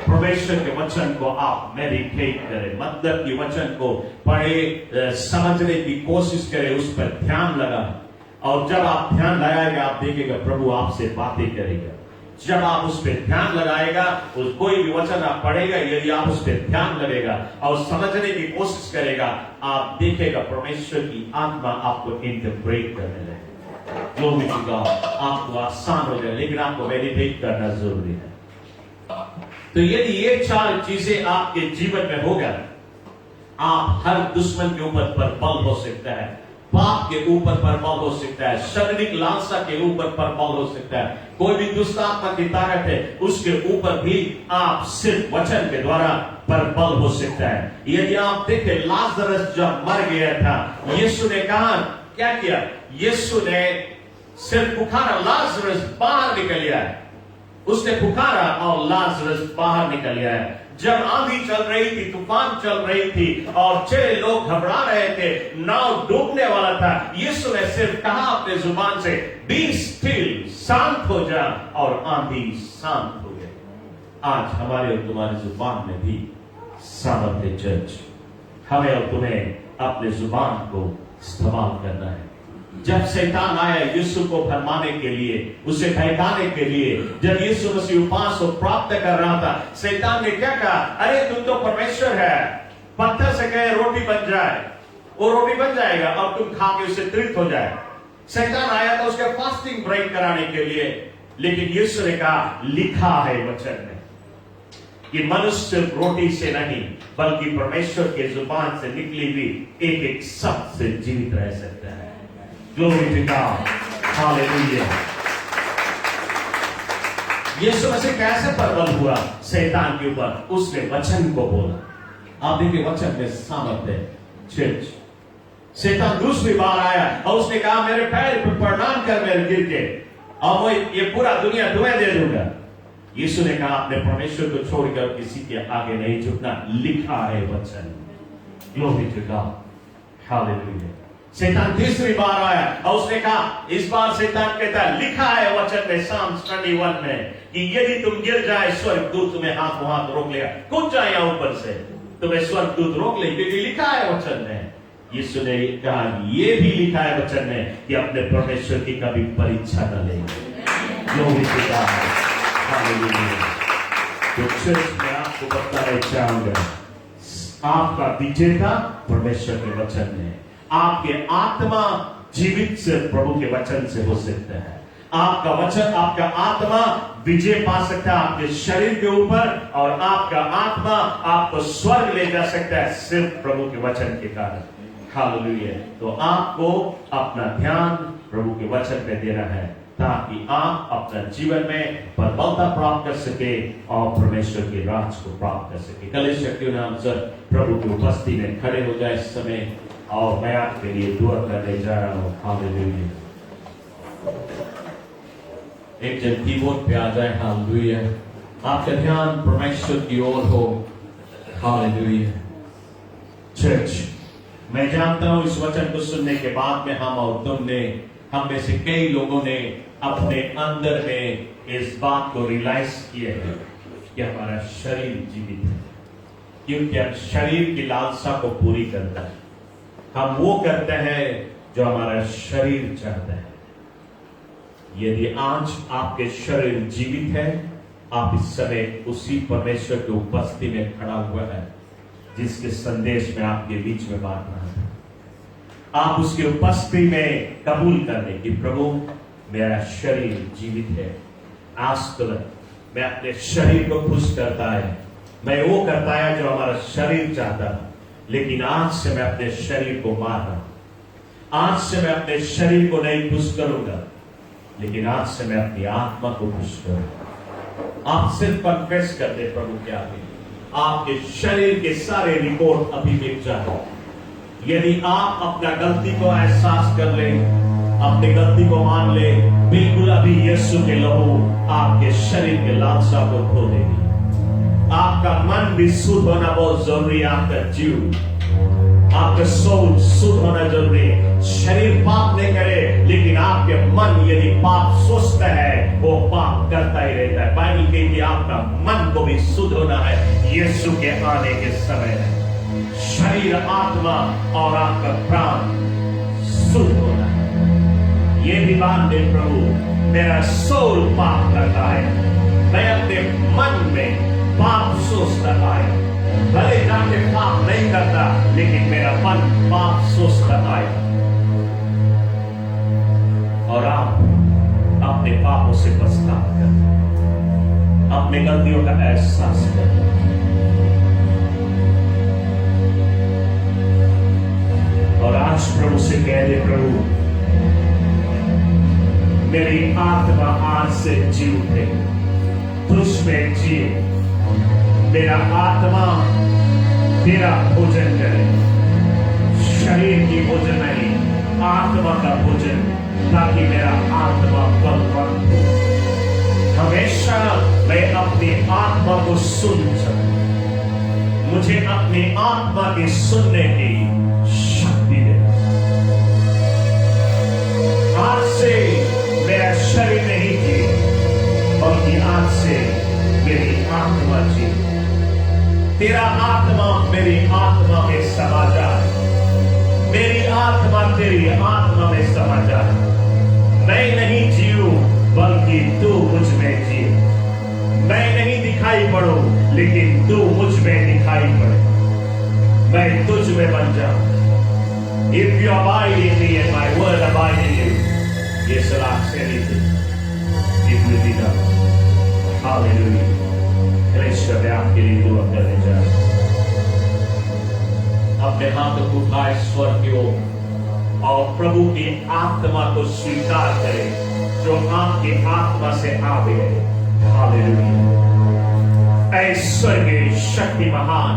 परमेश्वर के वचन को आप मेडिटेट करें, मतलब कि वचन को पढ़े, समझने की कोशिश करें, उस पर ध्यान लगाएं। और जब आप ध्यान लगाएगा, आप देखेगा प्रभु आपसे बातें करेगा। जब आप उस पर ध्यान लगाएगा, उस कोई भी वचन आप पढ़ेगा, यदि आप उस पर ध्यान लगेगा और समझने की कोशिश करेगा, आप देखेगा परमेश्वर की आत्मा आपको इंटरप्रेट करने लगेगा। Glory to God. आपको आसान हो जाए, लेकिन आपको मेडिटेट करना जरूरी है। तो यदि ये 4 चीजें आपके जीवन में होगा, आप हर दुश्मन के ऊपर पर बल हो सकता है, पाप के ऊपर प्रबल हो सकता है, शारीरिक लालसा के ऊपर प्रबल हो सकता है, कोई भी दुष्ट आत्मा की ताकत है उसके ऊपर भी आप सिर्फ वचन के द्वारा प्रबल हो सकता है। यदि आप देखें लाजरस जब मर गया था, यीशु ने कहा क्या किया? यीशु ने सिर्फ पुकारा, लाजरस बाहर निकल गया है। उसने पुकारा और लाजरस बाहर निकल गया है। जब आंधी चल रही थी, तूफान चल रही थी और चेले लोग घबरा रहे थे, नाव डूबने वाला था, यीशु ने सिर्फ कहा अपने जुबान से, बी स्टिल, शांत हो जा, और आंधी शांत हो गई। आज हमारे और तुम्हारी जुबान में भी सामर्थ्य चर्च, हमें और तुम्हें अपने जुबान को इस्तेमाल करना है। जब शैतान आया यीशु को फरमाने के लिए, उसे बहकाने के लिए, जब यीशु मसीह उपवास को प्राप्त कर रहा था, शैतान ने क्या कहा? अरे तुम तो परमेश्वर है, पत्थर से कहे रोटी बन जाए, वो रोटी बन जाएगा और तुम खा के उसे तृप्त हो जाए। शैतान आया था उसके फास्टिंग ब्रेक कराने के लिए, लेकिन यीशु ने कहा लिखा है वचन में कि मनुष्य सिर्फ रोटी से नहीं बल्कि परमेश्वर के जुबान से निकली हुई एक एक शब्द से जीवित रह सकता है। Glory to God. Hallelujah. यीशु मसीह कैसे प्रबल हुआ शैतान के ऊपर? उसने वचन को बोला। आप देखिए वचन में सामर्थ्य है। चर्च, शैतान दूसरी बार आया और उसने कहा मेरे पैर पर प्रणाम कर मेरे गिर के, और मैं ये पूरा दुनिया तुम्हें दे दूंगा। यीशु ने कहा अपने परमेश्वर को छोड़कर किसी के आगे नहीं झुकना, लिखा है वचन। Glory to God. Hallelujah. शैतान तीसरी बार आया और उसने कहा, इस बार शैतान कहता है लिखा है वचन में Psalms 21 में कि यदि तुम गिर जाए स्वर्गदूत तुम्हें हाथ रोक लेगा, कूद जाए यहाँ ऊपर से, तुम्हें स्वर्गदूत रोक ले, क्योंकि लिखा है वचन में। यीशु ने कहा ये भी लिखा है वचन में कि अपने परमेश्वर की कभी परीक्षा न लेंगे। Glory to God. Hallelujah. तो चर्च में आपको बताना चाहूंगा, आपका विजेता परमेश्वर के वचन में। आपके आत्मा जीवित से प्रभु के वचन से हो सकता है। आपका वचन, आपका आत्मा विजय पा सकता है आपके शरीर के ऊपर, और आपका आत्मा आपको स्वर्ग ले जा सकता है सिर्फ प्रभु के वचन के कारण। हालेलुया। तो आपको अपना ध्यान प्रभु के वचन पे देना है ताकि आप अपना जीवन में प्रबलता प्राप्त कर सके और परमेश्वर के राज को प्राप्त कर सके। कलीसिया क्यों नाम सर प्रभु की उपस्थिति में खड़े हो जाए इस समय, और मैं आपके लिए दुआ करने जा रहा हूं। हालेलुया। एक जन कीबोर्ड पे आ जाए। हालेलुया। आपका ध्यान परमेश्वर की ओर हो। हालेलुया। चर्च, मैं जानता हूं इस वचन को सुनने के बाद में हम में से कई लोगों ने अपने अंदर में इस बात को रियलाइज किया है कि हमारा शरीर जीवित है, क्योंकि हम शरीर की लालसा को पूरी करता है। हम वो करते हैं जो हमारा शरीर चाहता है। यदि आज आपके शरीर जीवित है, आप इस समय उसी परमेश्वर की उपस्थिति में खड़ा हुआ है जिसके संदेश में आपके बीच में बांट रहा था। आप उसकी उपस्थिति में कबूल करने की, प्रभु मेरा शरीर जीवित है, आज तुरंत मैं अपने शरीर को खुश करता है, मैं वो करता है जो हमारा शरीर चाहता है, लेकिन आज से मैं अपने शरीर को मार रहा हूं। आज से मैं अपने शरीर को नहीं खुश करूंगा, लेकिन आज से मैं अपनी आत्मा को खुश करूंगा। आप सिर्फ कन्फेस कर दे प्रभु के आगे, आपके शरीर के सारे रिपोर्ट अभी मिट जाए। यदि आप अपना गलती को एहसास कर ले, अपनी गलती को मान ले, बिल्कुल अभी यीशु के लहू आपके शरीर के लालसा को धो देगी। आपका मन भी शुद्ध होना बहुत जरूरी है। आपका जीव, आपका सोल शुद्ध होना जरूरी है। शरीर पाप नहीं करे, लेकिन आपके मन यदि पाप सोचता है वो पाप करता ही रहता है। बाइबल कहती है आपका मन को भी शुद्ध होना है यीशु के आने के समय है। शरीर, आत्मा और आपका प्राण शुद्ध होना है। ये भी बात दे प्रभु, मेरा सोल पाप करता है, मैं अपने मन में पाप सोचता आया, भले जाके पाप नहीं करता, लेकिन मेरा मन पाप सोचता आया। और आप अपने पापों से पछतावा करते, अपने गलतियों का एहसास करते, और आज प्रभु से कह दे आत्मा आज से जी उठे, तुझ में जिए। मेरा आत्मा तेरा भोजन करे, शरीर की भोजन नहीं, आत्मा का भोजन, ताकि मेरा आत्मा बलवंत हो। हमेशा मैं अपनी आत्मा को सुन सकूं। मुझे अपनी आत्मा की सुनने की शक्ति दे। आज से मेरा शरीर नहीं जी, बल्कि आज से मेरी आत्मा जी। तेरा आत्मा मेरी आत्मा में समा जाए, मेरी आत्मा तेरी आत्मा में समा जाए। मैं नहीं जीऊं, बल्कि तू मुझ में जी। मैं नहीं दिखाई पड़ू, लेकिन तू मुझ में दिखाई पड़े। मैं तुझ में बन जाऊं। If you abide in me and my word abide in you, ये सलाह से लीजिए, it will be done. Hallelujah. ईश्वर मैं आपके लिए दुआ करने जा रहा हूं। अपने हाथों को उठाए स्वर की ओर और प्रभु की आत्मा को स्वीकार करें, जो आपकी आत्मा से आवे है। हालेलुया। स्वर्गीय शक्ति महान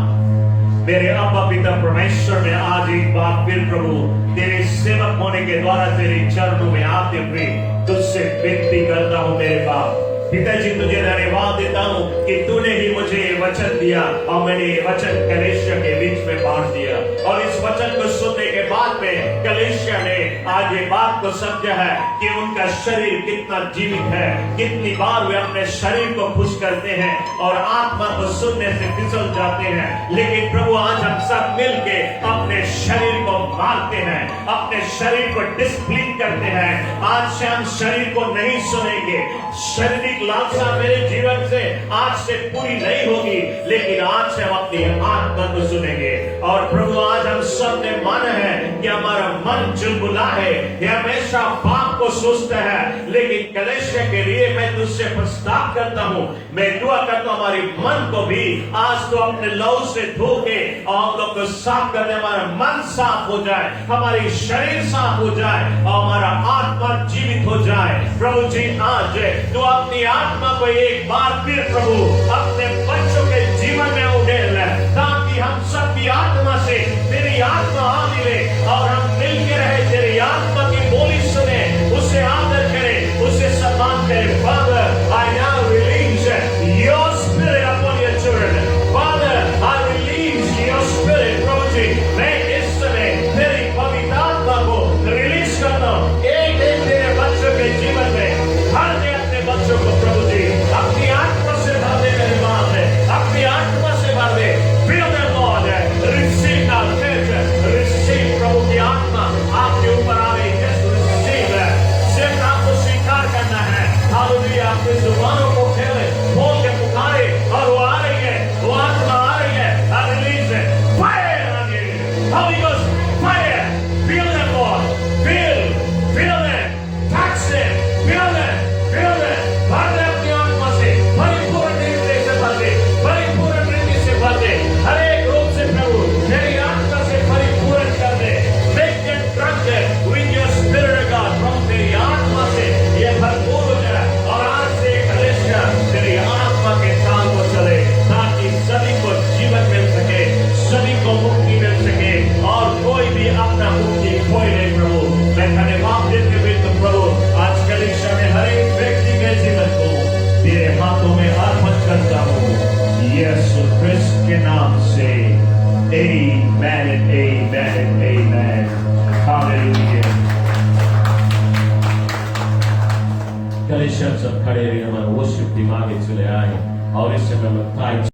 मेरे अब्बा पिता परमेश्वर में आज एक बार फिर प्रभु तेरे सेवक होने के द्वारा तेरे चरणों में आते हुए तुझसे विनती करता हूं मेरे बाप। पिताजी तुझे धन्यवाद देता हूं कि तूने ही मुझे ये वचन दिया और मैंने ये वचन कलीसिया के बीच में बांट दिया, और इस वचन को सुनने के बाद में कलीसिया ने आज ये बात को समझा है कि उनका शरीर कितना जीवित है। कितनी बार वे अपने शरीर को खुश करते हैं और आत्मा को सुनने से फिसल जाते हैं, लेकिन प्रभु आज हम सब मिलके अपने शरीर को मारते हैं, अपने शरीर को डिसिप्लिन करते हैं। आज से हम शरीर को नहीं सुनेंगे। शारीरिक लालसा मेरे जीवन से आज से पूरी नहीं होगी, लेकिन आज से हम अपनी आत्मा को सुनेंगे। और प्रभु आज हम सब ने माना है कि हमारा मन चुलबुला है, ये हमेशा पाप को सोचता है, लेकिन कलीसिया के लिए मैं तुझसे प्रस्ताव करता हूं, मैं दुआ करता हूं हमारे मन को भी आज तो अपने लहू से धो के और हम लोग को साफ करने, हमारा मन साफ हो जाए, हमारी शरीर साफ हो जाए और हमारा आत्मा जीवित हो जाए। प्रभु जी आज तो अपनी आत्मा को एक बार फिर प्रभु अपने बच्चों के जीवन में उड़ेल, ताकि हम सबकी आत्मा से तेरी आत्मा आ मिले और हम मिलके रहे, तेरी आत्मा की बोली सुने, उसे आदर करें, उसे सम्मान करें। Father, I now release your spirit upon your children. Father, I release your spirit, प्रभु जी मैं इस समय तेरी पवित्र आत्मा को रिलीज करता हूं एक एक तेरे बच्चों के जीवन में। हर दे अपने बच्चों को प्रभु जी अपनी आत्मा से भर दे, मेरे बाप है अपनी आत्मा से भर दे। Fill them, Lord. Receive now, church. Receive प्रभु की आत्मा आपके ऊपर आ रही है। Receive है, सिर्फ आपको स्वीकार करना है। हालेलुया। अपनी जुबानों को खेले, बोल के पुकारे, और वो आ रही है, वो आत्मा आ रही है। रिलीज है, fire on you. Holy Ghost, fire. Fill them, Lord. Fill them. Touch them. Fill them. भर दे अपनी आत्मा से, परिपूर्ण रीति से भर दे, परिपूर्ण रीति से भर दे, हर एक रूप से प्रभु तेरी आत्मा से परिपूर्ण कर दे। Make them drunk with your spirit, God. प्रभु तेरी आत्मा से ये भरपूर हो जाए, और आज से कलीसिया तेरी आत्मा के ताल को चले, ताकि सभी को जीवन मिल सके, सभी को मुक्ति मिल सके, और कोई भी अपना मुक्ति खोए नहीं। प्रभु मैं धन्यवाद देते हुए तो प्रभु आज कलीसिया में हर एक व्यक्ति के जीवन को तेरे हाथों में अर्पण करता हूँ, यीशु क्रिस्त के नाम से। Amen and amen and amen. Hallelujah. कलीसिया सब खड़े रहिए, हमारा वर्शिप टीम आगे चले आए, और इस समय